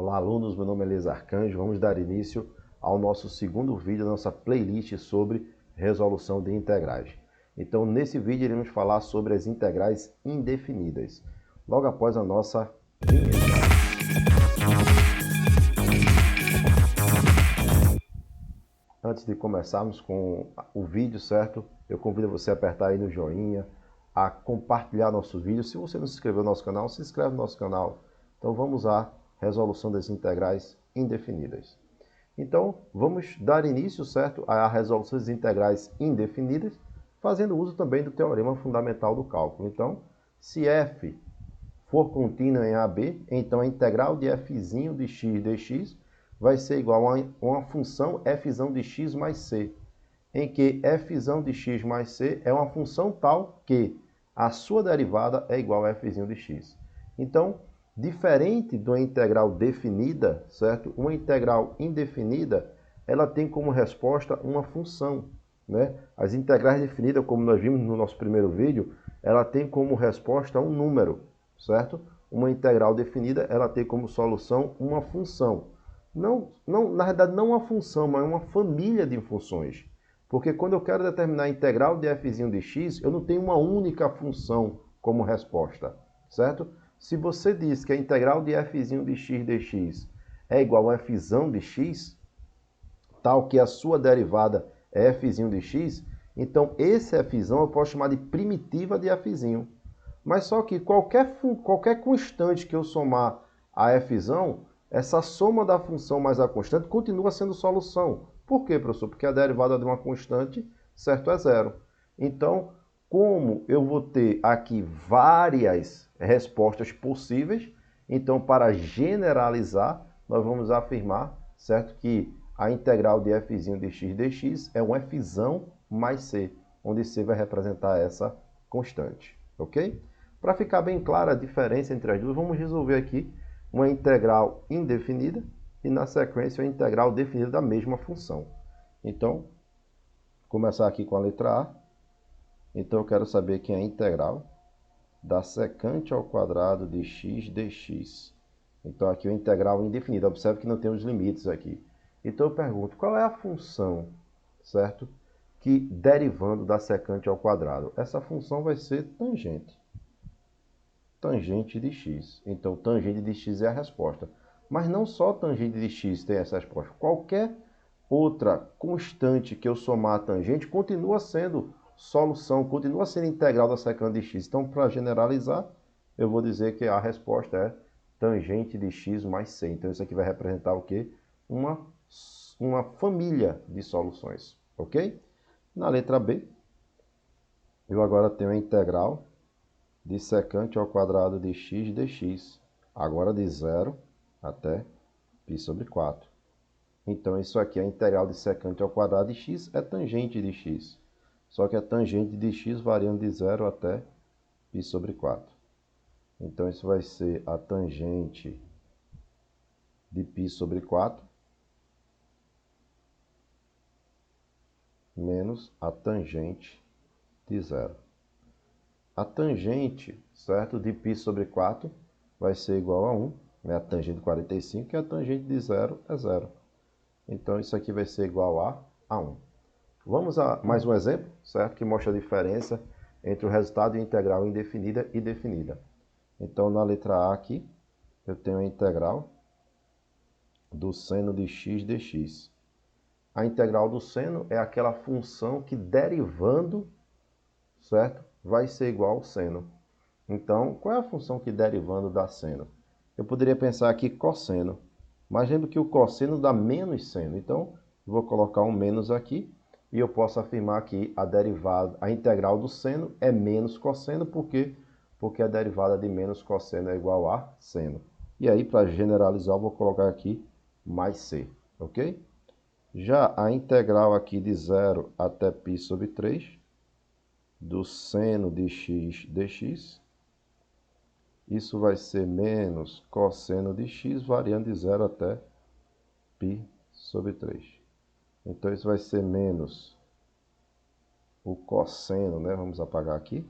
Olá, alunos, meu nome é Elias Arcanjo. Vamos dar início ao nosso segundo vídeo da nossa playlist sobre resolução de integrais. Então, nesse vídeo, iremos falar sobre as integrais indefinidas, logo após a nossa vinheta. Antes de começarmos com o vídeo, certo? Eu convido você a apertar aí no joinha, a compartilhar nosso vídeo. Se você não se inscreveu no nosso canal, se inscreve no nosso canal. Então, vamos à resolução das integrais indefinidas. Então, vamos dar início, certo, à resolução das integrais indefinidas, fazendo uso também do teorema fundamental do cálculo. Então, se f for contínua em AB, então a integral de f' de x dx vai ser igual a uma função f' de x mais c, em que f' de x mais c é uma função tal que a sua derivada é igual a f' de x. Então, diferente de uma integral definida, certo? Uma integral indefinida, ela tem como resposta uma função, né? As integrais definidas, como nós vimos no nosso primeiro vídeo, ela tem como resposta um número, certo? Uma integral definida, ela tem como solução uma função. Na verdade, não uma função, mas uma família de funções. Porque quando eu quero determinar a integral de f' de x, eu não tenho uma única função como resposta, certo? Se você diz que a integral de f' de x dx é igual a f' de x, tal que a sua derivada é f' de x, então esse f' eu posso chamar de primitiva de f'. Mas só que qualquer constante que eu somar a f', essa soma da função mais a constante continua sendo solução. Por quê, professor? Porque a derivada de uma constante, certo, é zero. Então, como eu vou ter aqui várias respostas possíveis, então para generalizar, nós vamos afirmar, certo, que a integral de f' de x dx é um f' mais c, onde c vai representar essa constante, ok? Para ficar bem clara a diferença entre as duas, vamos resolver aqui uma integral indefinida e, na sequência, uma integral definida da mesma função. Então, começar aqui com a letra A. Então, eu quero saber que é a integral da secante ao quadrado de x dx. Então, aqui é uma integral indefinida. Observe que não tem os limites aqui. Então, eu pergunto, qual é a função, certo, que derivando da secante ao quadrado? Essa função vai ser tangente. Tangente de x. Então, tangente de x é a resposta. Mas não só tangente de x tem essa resposta. Qualquer outra constante que eu somar a tangente continua sendo solução, continua sendo integral da secante de x. Então, para generalizar, eu vou dizer que a resposta é tangente de x mais c. Então, isso aqui vai representar o quê? Uma família de soluções, ok? Na letra B, eu agora tenho a integral de secante ao quadrado de x dx, agora de 0 até π sobre 4. Então, isso aqui é a integral de secante ao quadrado de x, é tangente de x. Só que é tangente de x variando de 0 até π sobre 4. Então, isso vai ser a tangente de π sobre 4 menos a tangente de 0. A tangente, certo, de π sobre 4 vai ser igual a 1, né? A tangente de 45, e a tangente de 0 é 0. Então, isso aqui vai ser igual a 1. Vamos a mais um exemplo, certo, que mostra a diferença entre o resultado de integral indefinida e definida. Então, na letra A aqui, eu tenho a integral do seno de x dx. A integral do seno é aquela função que derivando, certo, vai ser igual ao seno. Então, qual é a função que derivando dá seno? Eu poderia pensar aqui cosseno, mas lembro que o cosseno dá menos seno. Então, vou colocar um menos aqui e eu posso afirmar que a integral do seno é menos cosseno. Por quê? Porque a derivada de menos cosseno é igual a seno. E aí, para generalizar, eu vou colocar aqui mais c, ok? Já a integral aqui de 0 até π sobre 3 do seno de x dx, isso vai ser menos cosseno de x variando de 0 até π sobre 3. Então, isso vai ser menos o cosseno, né? Vamos apagar aqui.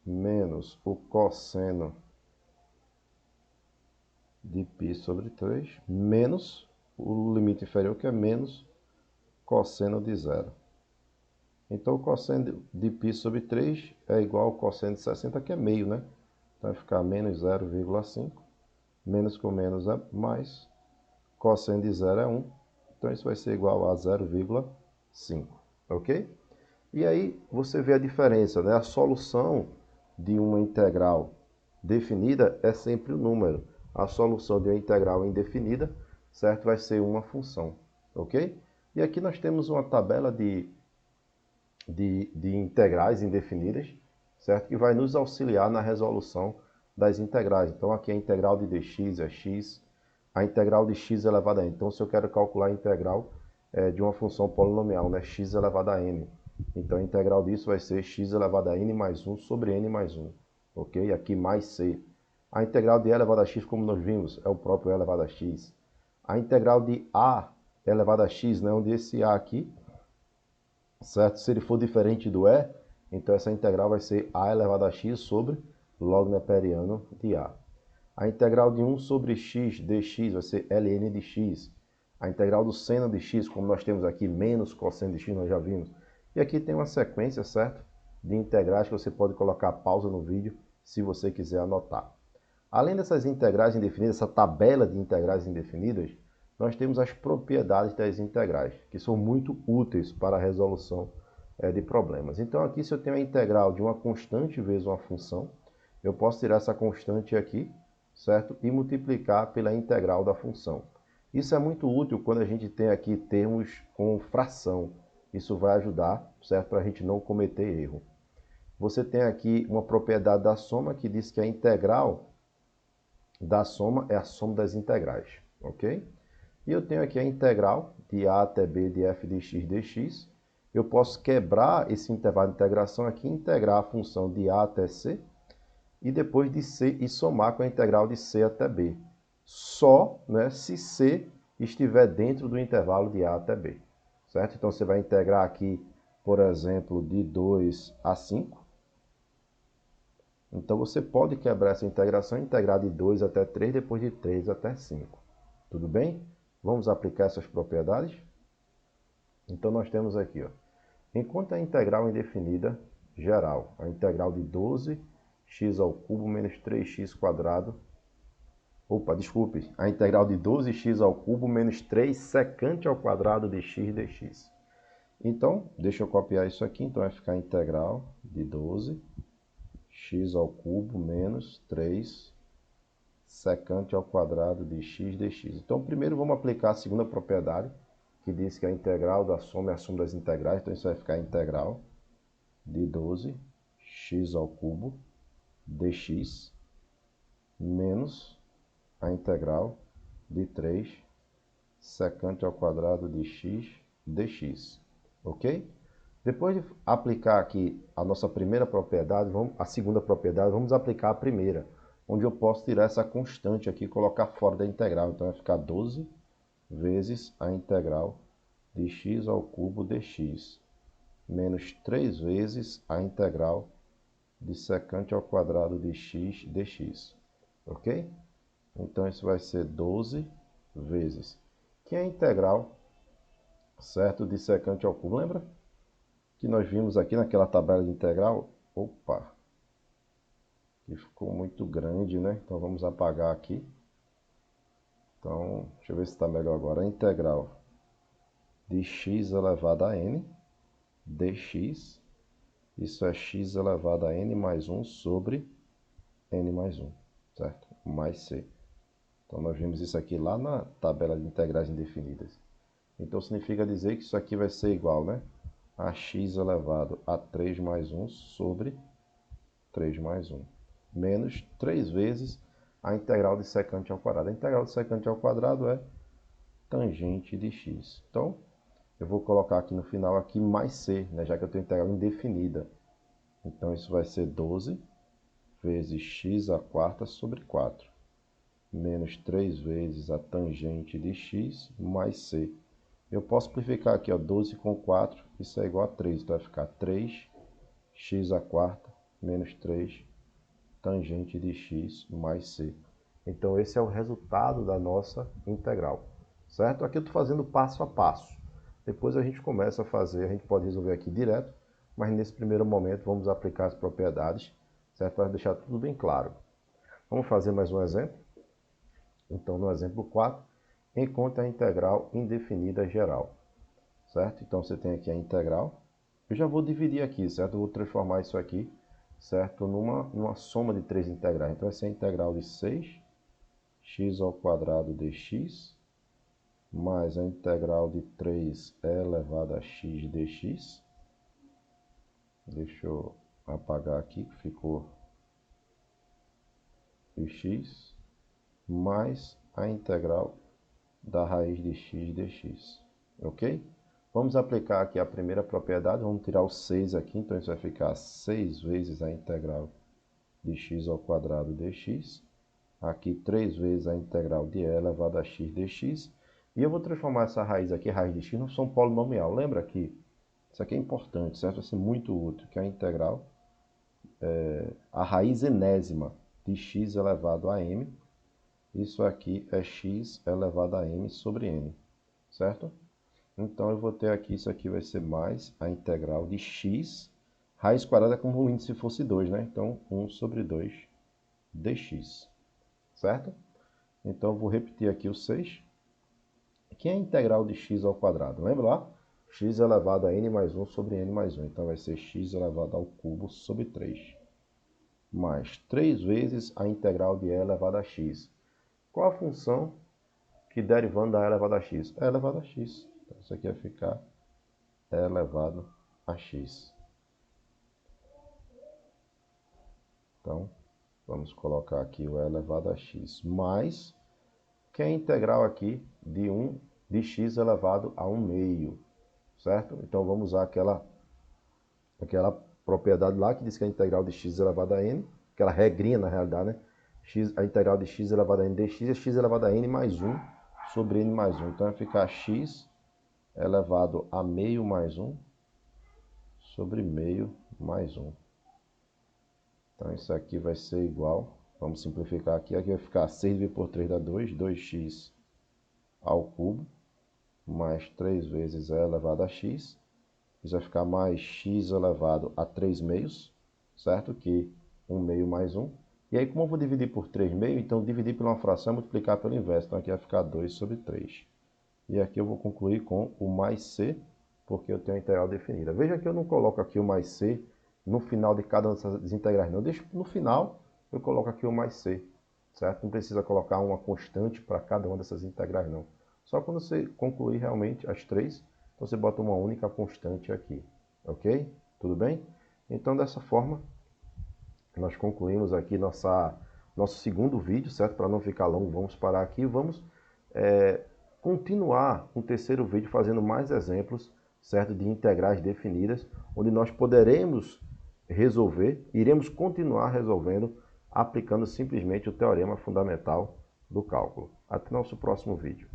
Menos o cosseno de π sobre 3 menos o limite inferior, que é menos cosseno de zero. Então, o cosseno de π sobre 3 é igual ao cosseno de 60, que é meio, né? Então, vai ficar menos 0,5. Menos com menos é mais. Cosseno de zero é 1. Então, isso vai ser igual a 0,5. Ok? E aí, você vê a diferença, né? A solução de uma integral definida é sempre o número. A solução de uma integral indefinida, certo? Vai ser uma função. Ok? E aqui nós temos uma tabela de integrais indefinidas, certo? Que vai nos auxiliar na resolução das integrais. Então, aqui a integral de dx é x, a integral de x elevado a n. Então, se eu quero calcular a integral de uma função polinomial, né? X elevado a n. Então, a integral disso vai ser x elevado a n mais 1 sobre n mais 1. Ok? Aqui mais c. A integral de e elevado a x, como nós vimos, é o próprio e elevado a x. A integral de a elevado a x, né? Onde esse a aqui, certo? Se ele for diferente do e, então essa integral vai ser a elevado a x sobre log neperiano de a. A integral de 1 sobre x dx vai ser ln de x. A integral do seno de x, como nós temos aqui, menos cosseno de x, nós já vimos. E aqui tem uma sequência, certo? De integrais que você pode colocar pausa no vídeo, se você quiser anotar. Além dessas integrais indefinidas, essa tabela de integrais indefinidas, nós temos as propriedades das integrais, que são muito úteis para a resolução de problemas. Então, aqui, se eu tenho a integral de uma constante vezes uma função, eu posso tirar essa constante aqui, certo? E multiplicar pela integral da função. Isso é muito útil quando a gente tem aqui termos com fração. Isso vai ajudar, certo? Para a gente não cometer erro. Você tem aqui uma propriedade da soma que diz que a integral da soma é a soma das integrais, ok? E eu tenho aqui a integral de a até b de f de x dx. Eu posso quebrar esse intervalo de integração aqui, integrar a função de a até c, e depois de c e somar com a integral de c até b. Só, né, se c estiver dentro do intervalo de a até b, certo? Então você vai integrar aqui, por exemplo, de 2 a 5. Então você pode quebrar essa integração e integrar de 2 até 3, depois de 3 até 5. Tudo bem? Vamos aplicar essas propriedades? Então nós temos aqui, ó, enquanto a integral indefinida geral, a integral de 12x ao cubo menos 3x quadrado, desculpe, a integral de 12x ao cubo menos 3 secante ao quadrado de x dx. Então, deixa eu copiar isso aqui, então vai ficar a integral de 12x ao cubo menos 3 secante ao quadrado de x dx. Então, primeiro vamos aplicar a segunda propriedade, que diz que a integral da soma é a soma das integrais. Então, isso vai ficar a integral de 12x ao cubo dx menos a integral de 3 secante ao quadrado de x dx. Ok? Depois de aplicar aqui a nossa primeira propriedade, a segunda propriedade, vamos aplicar a primeira, onde eu posso tirar essa constante aqui e colocar fora da integral. Então, vai ficar 12 vezes a integral de x ao cubo dx, menos 3 vezes a integral de secante ao quadrado de x dx. Ok? Então, isso vai ser 12 vezes, que é a integral, certo, de secante ao cubo. Lembra que nós vimos aqui naquela tabela de integral? Opa! Que ficou muito grande, né? Então, vamos apagar aqui. Então, deixa eu ver se está melhor agora. A integral de x elevado a n dx, isso é x elevado a n mais 1 sobre n mais 1, certo? Mais c. Então, nós vimos isso aqui lá na tabela de integrais indefinidas. Então, significa dizer que isso aqui vai ser igual, né, a x elevado a 3 mais 1 sobre 3 mais 1, menos 3 vezes a integral de secante ao quadrado. A integral de secante ao quadrado é tangente de x. Então, eu vou colocar aqui no final aqui mais c, né, já que eu tenho integral indefinida. Então, isso vai ser 12 vezes x à quarta sobre 4, menos 3 vezes a tangente de x mais c. Eu posso simplificar aqui, ó, 12 com 4, isso é igual a 3. Então, vai ficar 3x à quarta menos 3 tangente de x mais c. Então esse é o resultado da nossa integral, certo? Aqui eu estou fazendo passo a passo. Depois a gente começa a fazer, a gente pode resolver aqui direto, mas nesse primeiro momento vamos aplicar as propriedades, certo? Para deixar tudo bem claro. Vamos fazer mais um exemplo? Então no exemplo 4, encontre a integral indefinida geral, certo? Então você tem aqui a integral. Eu já vou dividir aqui, certo? Eu vou transformar isso aqui, certo? Numa soma de três integrais. Então essa é a integral de 6 x ao quadrado dx, mais a integral de 3 elevado a x dx. Deixa eu apagar aqui, que ficou x, mais a integral da raiz de x dx. Ok? Vamos aplicar aqui a primeira propriedade, vamos tirar o 6 aqui, então isso vai ficar 6 vezes a integral de x ao quadrado dx. Aqui 3 vezes a integral de e elevado a x dx. E eu vou transformar essa raiz aqui, raiz de x, num som polinomial. Lembra que isso aqui é importante, certo? Vai ser muito útil, que é a integral, a raiz enésima de x elevado a m. Isso aqui é x elevado a m sobre n, certo? Então eu vou ter aqui, isso aqui vai ser mais a integral de x. Raiz quadrada é como o índice fosse 2, né? Então 1 sobre 2 dx, certo? Então eu vou repetir aqui o 6, que é a integral de x ao quadrado. Lembra lá? X elevado a n mais 1 sobre n mais 1. Então vai ser x elevado ao cubo sobre 3. Mais 3 vezes a integral de e elevado a x. Qual a função que derivando da e elevado a x? E elevado a x. Então isso aqui vai ficar e elevado a x. Então vamos colocar aqui o e elevado a x mais, que é a integral aqui de 1 de x elevado a 1 meio, certo? Então vamos usar aquela propriedade lá que diz que a integral de x elevado a n, aquela regrinha na realidade, né? A integral de x elevado a n dx é x elevado a n mais 1 sobre n mais 1. Então vai ficar x elevado a meio mais 1 sobre meio mais 1. Então isso aqui vai ser igual, vamos simplificar aqui, aqui vai ficar 6 dividido por 3 dá 2, 2x ao cubo, mais 3 vezes e elevado a x. Isso vai ficar mais x elevado a 3 meios, certo? Que 1 meio mais 1. E aí, como eu vou dividir por 3 meios, então dividir por uma fração é multiplicar pelo inverso. Então aqui vai ficar 2 sobre 3. E aqui eu vou concluir com o mais c, porque eu tenho a integral definida. Veja que eu não coloco aqui o mais c no final de cada uma dessas integrais, não. Eu deixo no final, eu coloco aqui o mais c, certo? Não precisa colocar uma constante para cada uma dessas integrais, não. Só quando você concluir realmente as três, então você bota uma única constante aqui, ok? Tudo bem? Então, dessa forma, nós concluímos aqui nosso segundo vídeo, certo? Para não ficar longo, vamos parar aqui e vamos continuar um terceiro vídeo fazendo mais exemplos, certo? De integrais definidas, onde nós poderemos resolver, iremos continuar resolvendo, aplicando simplesmente o teorema fundamental do cálculo. Até nosso próximo vídeo.